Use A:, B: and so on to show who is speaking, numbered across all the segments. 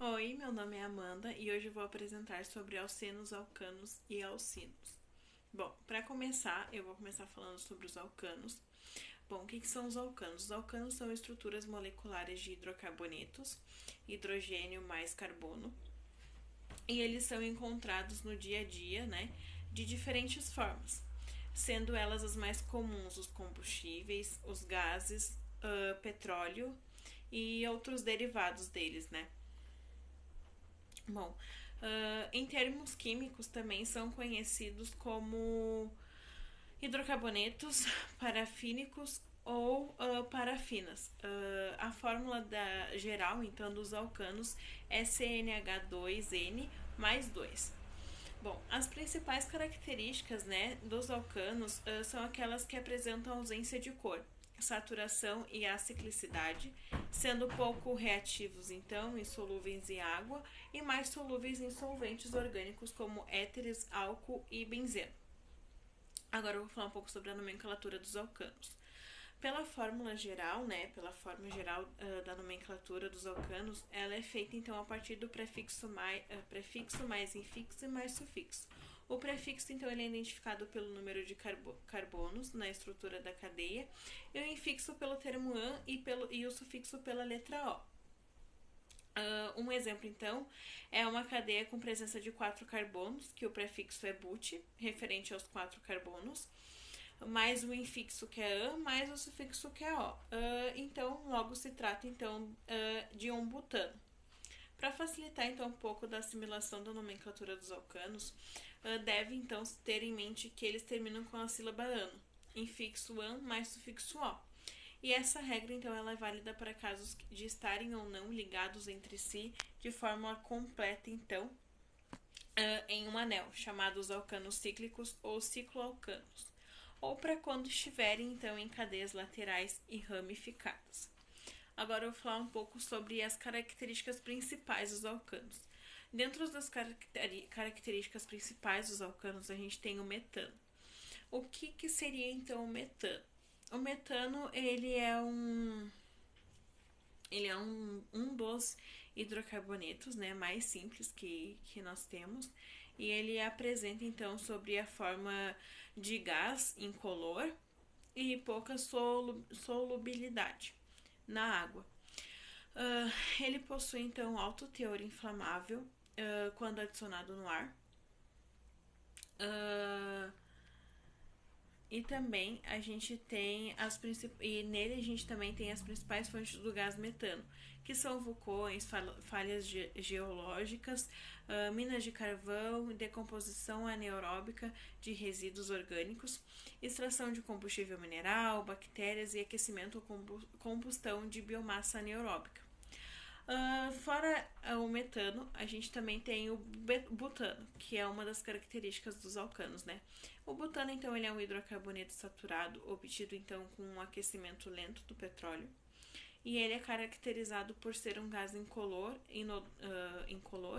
A: Oi, meu nome é Amanda e hoje eu vou apresentar sobre alcenos, alcanos e alcinos. Bom, para começar, eu vou começar falando sobre os alcanos. Bom, o que são os alcanos? Os alcanos são estruturas moleculares de hidrocarbonetos, hidrogênio mais carbono, e eles são encontrados no dia a dia, né, de diferentes formas, sendo elas as mais comuns os combustíveis, os gases, petróleo e outros derivados deles, né? Bom, em termos químicos também são conhecidos como hidrocarbonetos parafínicos ou parafinas. A fórmula geral, então, dos alcanos é CnH2n mais 2. Bom, as principais características, né, dos alcanos são aquelas que apresentam ausência de cor, saturação e aciclicidade, sendo pouco reativos, então, insolúveis em água e mais solúveis em solventes orgânicos como éteres, álcool e benzeno. Agora eu vou falar um pouco sobre a nomenclatura dos alcanos. Pela fórmula geral, né, pela forma geral da nomenclatura dos alcanos, ela é feita então a partir do prefixo mais infixo e mais sufixo. O prefixo então ele é identificado pelo número de carbonos na estrutura da cadeia e o infixo pelo termo an e o sufixo pela letra o. Um exemplo, então, é uma cadeia com presença de 4 carbonos, que o prefixo é but, referente aos 4 carbonos, mais o infixo que é an, mais o sufixo que é o. Então, logo se trata então de um butano. Para facilitar então um pouco da assimilação da nomenclatura dos alcanos, deve então ter em mente que eles terminam com a sílaba an, infixo an mais sufixo o. E essa regra, então, ela é válida para casos de estarem ou não ligados entre si de forma completa, então, em um anel, chamados alcanos cíclicos ou cicloalcanos, ou para quando estiverem, então, em cadeias laterais e ramificadas. Agora eu vou falar um pouco sobre as características principais dos alcanos. Dentro das características principais dos alcanos, a gente tem o metano. O que seria, então, o metano? O metano, ele é um dos hidrocarbonetos, né, mais simples que nós temos. E ele apresenta, então, sobre a forma de gás incolor e pouca solubilidade na água. Ele possui, então, alto teor inflamável quando adicionado no ar. Uh, E também a gente tem e nele a gente também tem as principais fontes do gás metano, que são vulcões, falhas geológicas, minas de carvão, decomposição anaeróbica de resíduos orgânicos, extração de combustível mineral, bactérias e aquecimento ou combustão de biomassa anaeróbica. Fora o metano, a gente também tem o butano, que é uma das características dos alcanos, né? O butano, então, ele é um hidrocarboneto saturado, obtido, então, com um aquecimento lento do petróleo. E ele é caracterizado por ser um gás incolor,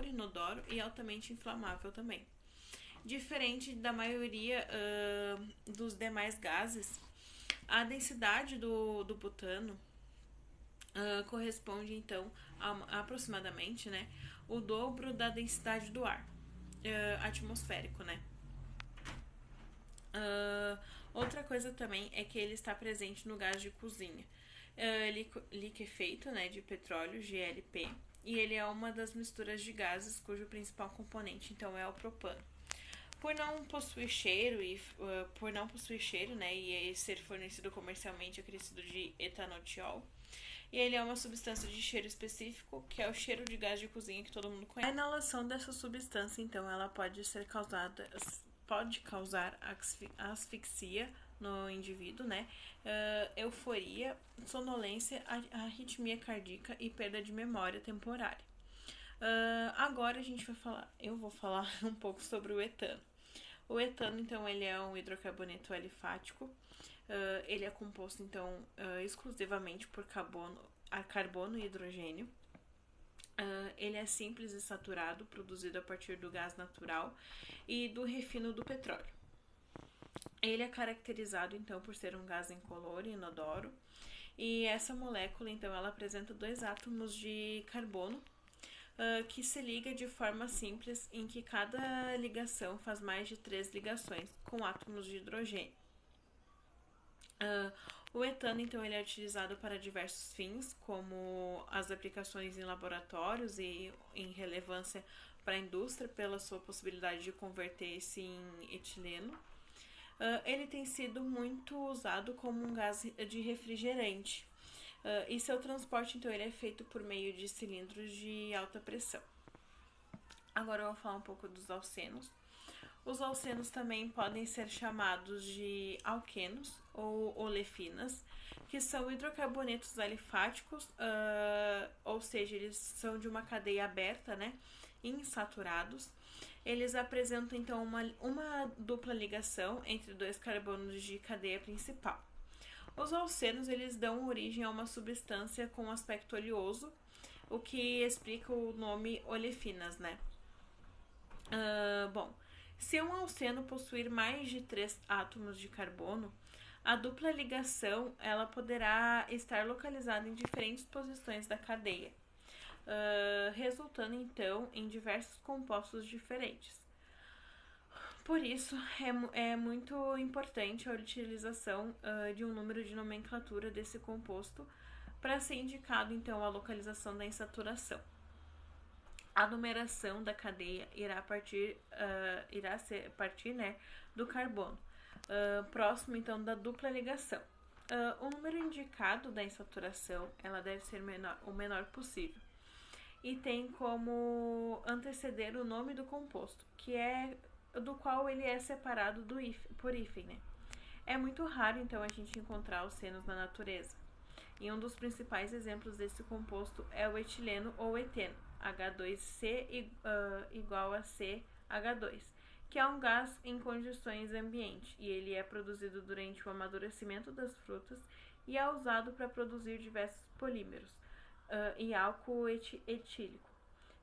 A: inodoro e altamente inflamável também. Diferente da maioria dos demais gases, a densidade do butano corresponde então a aproximadamente, né, o dobro da densidade do ar atmosférico, né. Outra coisa também é que ele está presente no gás de cozinha, liquefeito, né, de petróleo, GLP, e ele é uma das misturas de gases cujo principal componente então é o propano. Por não possuir cheiro né, e ser fornecido comercialmente acrescido de etanodiol, e ele é uma substância de cheiro específico, que é o cheiro de gás de cozinha que todo mundo conhece. A inalação dessa substância, então, ela pode causar asfixia no indivíduo, né? Euforia, sonolência, arritmia cardíaca e perda de memória temporária. Agora eu vou falar um pouco sobre o etano. O etano, então, ele é um hidrocarboneto alifático. Ele é composto, então, exclusivamente por carbono e hidrogênio. Ele é simples e saturado, produzido a partir do gás natural e do refino do petróleo. Ele é caracterizado, então, por ser um gás incolor e inodoro. E essa molécula, então, ela apresenta 2 átomos de carbono que se liga de forma simples, em que cada ligação faz mais de 3 ligações com átomos de hidrogênio. O etano, então, ele é utilizado para diversos fins, como as aplicações em laboratórios e em relevância para a indústria, pela sua possibilidade de converter-se em etileno. Ele tem sido muito usado como um gás de refrigerante. E seu transporte, então, ele é feito por meio de cilindros de alta pressão. Agora eu vou falar um pouco dos alcenos. Os alcenos também podem ser chamados de alquenos ou olefinas, que são hidrocarbonetos alifáticos, ou seja, eles são de uma cadeia aberta, né, insaturados. Eles apresentam então uma dupla ligação entre dois carbonos de cadeia principal. Os alcenos, eles dão origem a uma substância com aspecto oleoso, o que explica o nome olefinas, né? Bom, se um alceno possuir mais de 3 átomos de carbono, a dupla ligação ela poderá estar localizada em diferentes posições da cadeia, resultando então em diversos compostos diferentes. Por isso, é muito importante a utilização de um número de nomenclatura desse composto para ser indicado então a localização da insaturação. A numeração da cadeia irá partir né, do carbono, próximo então da dupla ligação. O número indicado da insaturação ela deve ser o menor possível e tem como anteceder o nome do composto, que é do qual ele é separado por hífen, né? É muito raro, então, a gente encontrar alcenos na natureza. E um dos principais exemplos desse composto é o etileno ou eteno, H2C igual a CH2, que é um gás em condições ambiente, e ele é produzido durante o amadurecimento das frutas e é usado para produzir diversos polímeros e álcool etílico,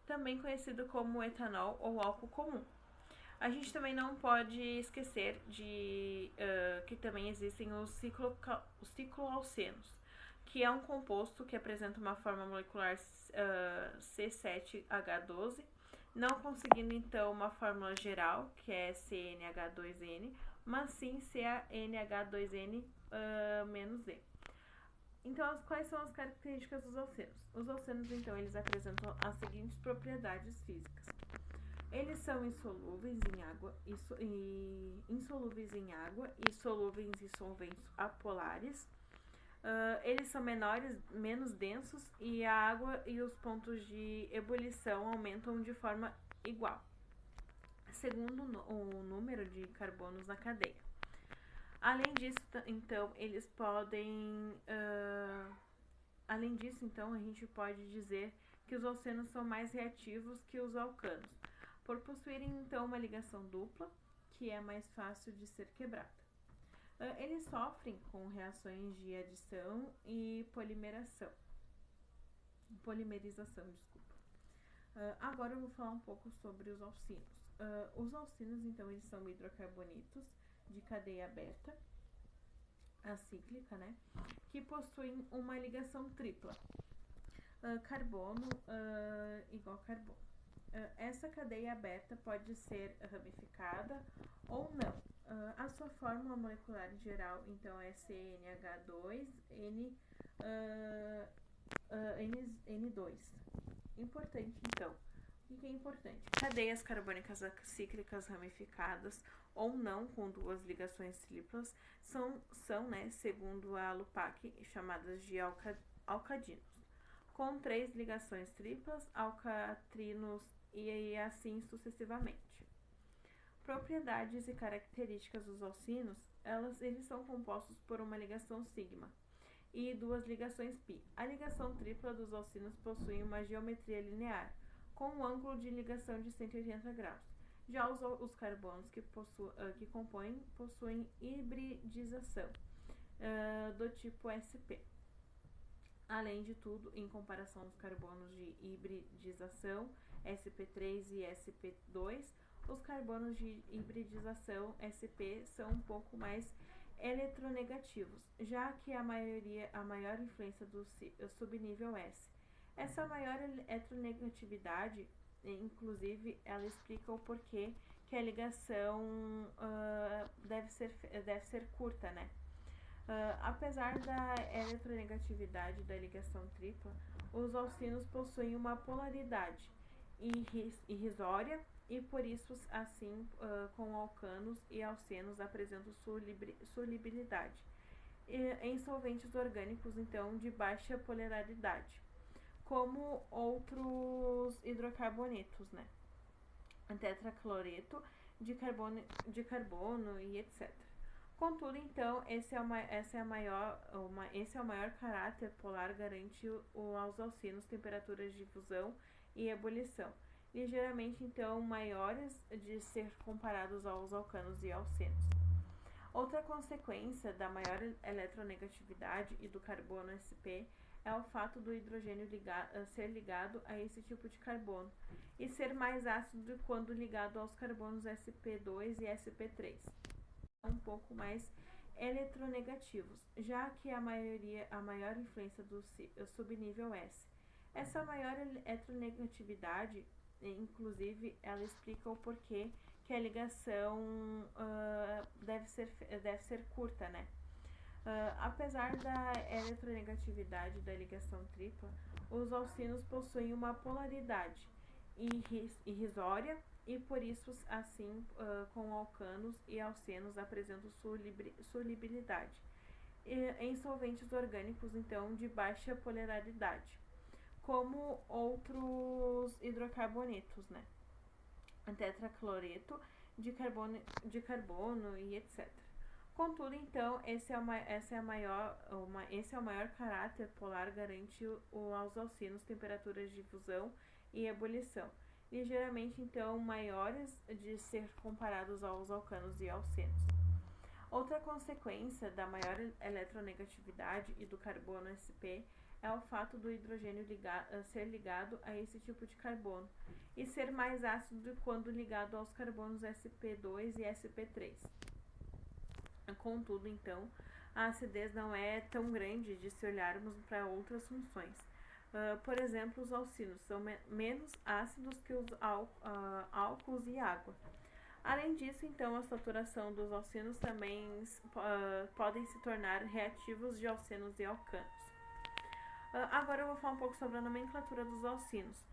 A: também conhecido como etanol ou álcool comum. A gente também não pode esquecer de que também existem os cicloalcenos, que é um composto que apresenta uma forma molecular C7H12, não conseguindo então uma fórmula geral, que é CnH2n, mas sim CnH2n -E. Então, quais são as características dos alcenos? Os alcenos, então, eles apresentam as seguintes propriedades físicas. Eles são insolúveis em água e solúveis em solventes apolares. Eles são menos densos e a água e os pontos de ebulição aumentam de forma igual, segundo o número de carbonos na cadeia. Além disso, então, a gente pode dizer que os alcenos são mais reativos que os alcanos, por possuírem então uma ligação dupla, que é mais fácil de ser quebrada. Eles sofrem com reações de adição e polimerização. Agora eu vou falar um pouco sobre os alcinos. Os alcinos, então, eles são hidrocarbonitos de cadeia aberta, acíclica, né, que possuem uma ligação tripla, carbono igual carbono. Essa cadeia aberta pode ser ramificada ou não. A sua fórmula molecular geral, então, é CnH2n2. Importante, então. O que é importante? Cadeias carbônicas cíclicas ramificadas ou não com duas ligações triplas são né, segundo a Lupac, chamadas de alcadinos. Com 3 ligações triplas, alcatrinos e assim sucessivamente. Propriedades e características dos alcinos, eles são compostos por uma ligação sigma e 2 ligações pi. A ligação tripla dos alcinos possui uma geometria linear, com um ângulo de ligação de 180 graus. Já os carbonos que compõem possuem hibridização do tipo sp. Além de tudo, em comparação aos carbonos de hibridização sp3 e sp2, os carbonos de hibridização sp são um pouco mais eletronegativos, já que a maior influência do subnível S Essa maior heteronegatividade, inclusive, ela explica o porquê que a ligação deve ser curta, né? Apesar da eletronegatividade da ligação tripla, os alcinos possuem uma polaridade irrisória e por isso, assim, com alcanos e alcenos apresentam solubilidade em solventes orgânicos, então, de baixa polaridade, como outros hidrocarbonetos, né? Tetracloreto de carbono e etc. Contudo, então, esse é o maior caráter polar garante aos alcinos temperaturas de fusão e ebulição, ligeiramente, então, maiores de ser comparados aos alcanos e alcenos. Outra consequência da maior eletronegatividade e do carbono sp é o fato do hidrogênio ser ligado a esse tipo de carbono e ser mais ácido quando ligado aos carbonos sp2 e sp3, um pouco mais eletronegativos, já que a maior influência do subnível S. Essa maior eletronegatividade, inclusive, ela explica o porquê que a ligação deve ser curta, né? Apesar da eletronegatividade da ligação tripla, os alcinos possuem uma polaridade irrisória e por isso, assim, com alcanos e alcenos apresentam solubilidade em solventes orgânicos, então, de baixa polaridade, como outros hidrocarbonetos, né? Tetracloreto de carbono e etc. Contudo, então, esse é o maior caráter polar garante aos alcinos temperaturas de fusão e ebulição, ligeiramente, então, maiores de ser comparados aos alcanos e alcenos. Outra consequência da maior eletronegatividade e do carbono sp é o fato do hidrogênio ser ligado a esse tipo de carbono e ser mais ácido quando ligado aos carbonos sp2 e sp3. Contudo, então, a acidez não é tão grande de se olharmos para outras funções. Por exemplo, os alcinos são menos ácidos que os álcools e água. Além disso, então, a saturação dos alcinos também podem se tornar reativos de alcenos e alcanos. Agora eu vou falar um pouco sobre a nomenclatura dos alcinos.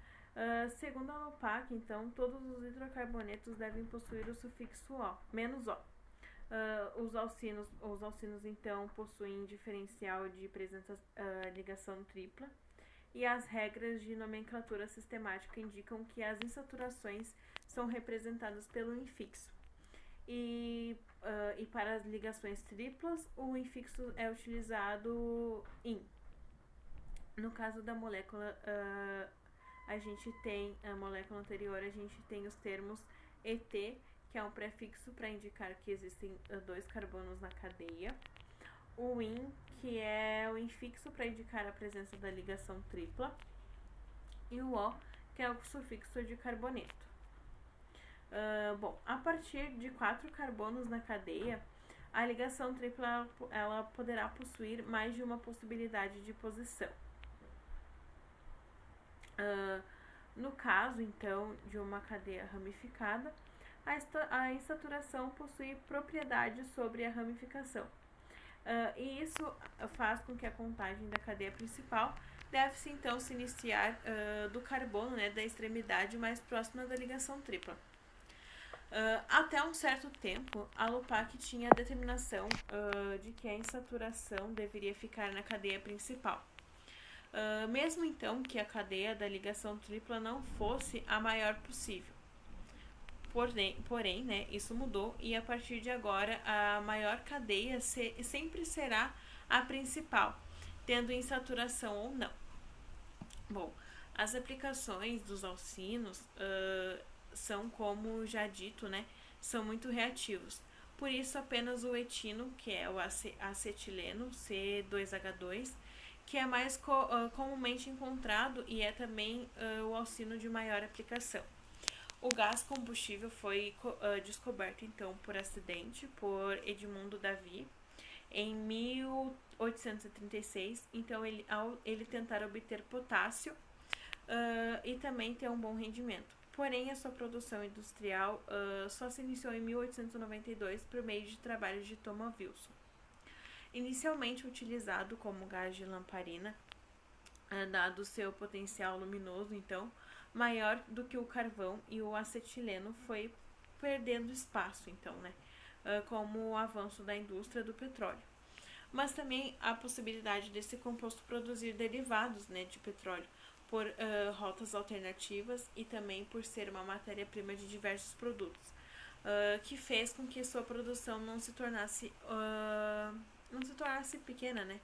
A: Segundo a LUPAC, então, todos os hidrocarbonetos devem possuir o sufixo O, menos O. Os alcinos, então, possuem diferencial de presença ligação tripla e as regras de nomenclatura sistemática indicam que as insaturações são representadas pelo infixo. E para as ligações triplas, o infixo é utilizado in. No caso da molécula, a gente tem a molécula anterior, a gente tem os termos ET, que é um prefixo para indicar que existem 2 carbonos na cadeia. O IN, que é o infixo para indicar a presença da ligação tripla. E o O, que é o sufixo de carboneto. Bom, a partir de 4 carbonos na cadeia, a ligação tripla ela poderá possuir mais de uma possibilidade de posição. No caso, então, de uma cadeia ramificada, a insaturação possui propriedades sobre a ramificação. E isso faz com que a contagem da cadeia principal deve-se, então, se iniciar do carbono, né, da extremidade mais próxima da ligação tripla. Até um certo tempo, a LUPAC tinha a determinação de que a insaturação deveria ficar na cadeia principal. Mesmo então que a cadeia da ligação tripla não fosse a maior possível. Porém, né, isso mudou e a partir de agora a maior cadeia sempre será a principal, tendo insaturação ou não. Bom, as aplicações dos alcinos são, como já dito, né, são muito reativos. Por isso, apenas o etino, que é o acetileno, C2H2, que é mais comumente encontrado e é também o alcino de maior aplicação. O gás combustível foi descoberto, então, por acidente, por Edmundo Davy, em 1836. Então, ao ele tentar obter potássio, e também ter um bom rendimento. Porém, a sua produção industrial só se iniciou em 1892 por meio de trabalhos de Thomas Wilson. Inicialmente utilizado como gás de lamparina, dado seu potencial luminoso, então, maior do que o carvão, e o acetileno foi perdendo espaço, então, né, como o avanço da indústria do petróleo. Mas também há a possibilidade desse composto produzir derivados, né, de petróleo por rotas alternativas e também por ser uma matéria-prima de diversos produtos, que fez com que sua produção não se tornasse pequena, né?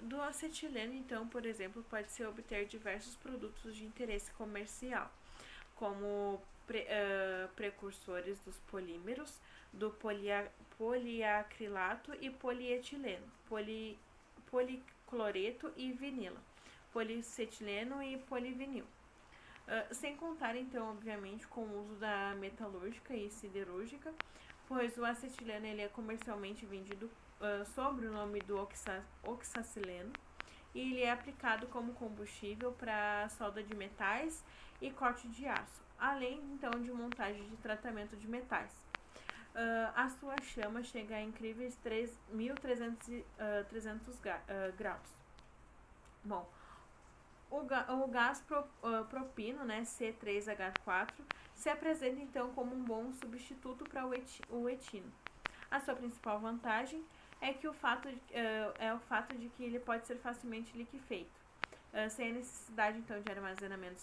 A: Do acetileno, então, por exemplo, pode-se obter diversos produtos de interesse comercial, como precursores dos polímeros, do poliacrilato e polietileno, policloreto e vinila, policetileno e polivinil. Sem contar, então, obviamente, com o uso da metalúrgica e siderúrgica, pois o acetileno ele é comercialmente vendido sob o nome do oxacileno, e ele é aplicado como combustível para solda de metais e corte de aço, além então de montagem de tratamento de metais. A sua chama chega a incríveis 3.300 graus. Bom, o gás propino, né, C3H4, se apresenta então como um bom substituto para o etino. A sua principal vantagem é que o fato de que ele pode ser facilmente liquefeito, sem a necessidade então de armazenamento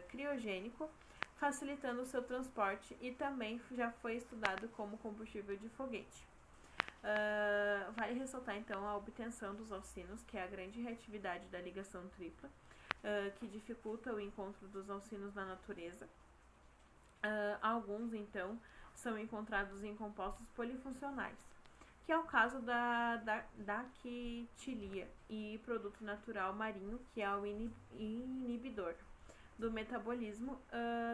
A: criogênico, facilitando o seu transporte, e também já foi estudado como combustível de foguete. Vale ressaltar então a obtenção dos alcinos, que é a grande reatividade da ligação tripla, que dificulta o encontro dos alcinos na natureza. Alguns então são encontrados em compostos polifuncionais, que é o caso da dactilia, e produto natural marinho, que é o inibidor do metabolismo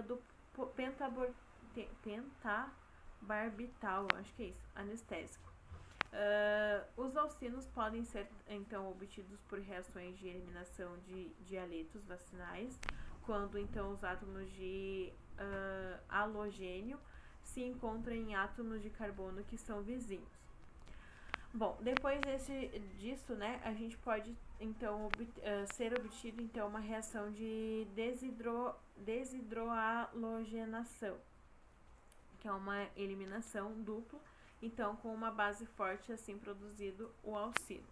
A: do pentabarbital, acho que é isso, anestésico. Os alcinos podem ser então obtidos por reações de eliminação de dialetos vacinais, quando então os átomos de halogênio se encontram em átomos de carbono que são vizinhos. Bom, depois disso, né, a gente pode então ser obtido então uma reação de desidrohalogenação, que é uma eliminação dupla, então com uma base forte, assim produzido o alcino.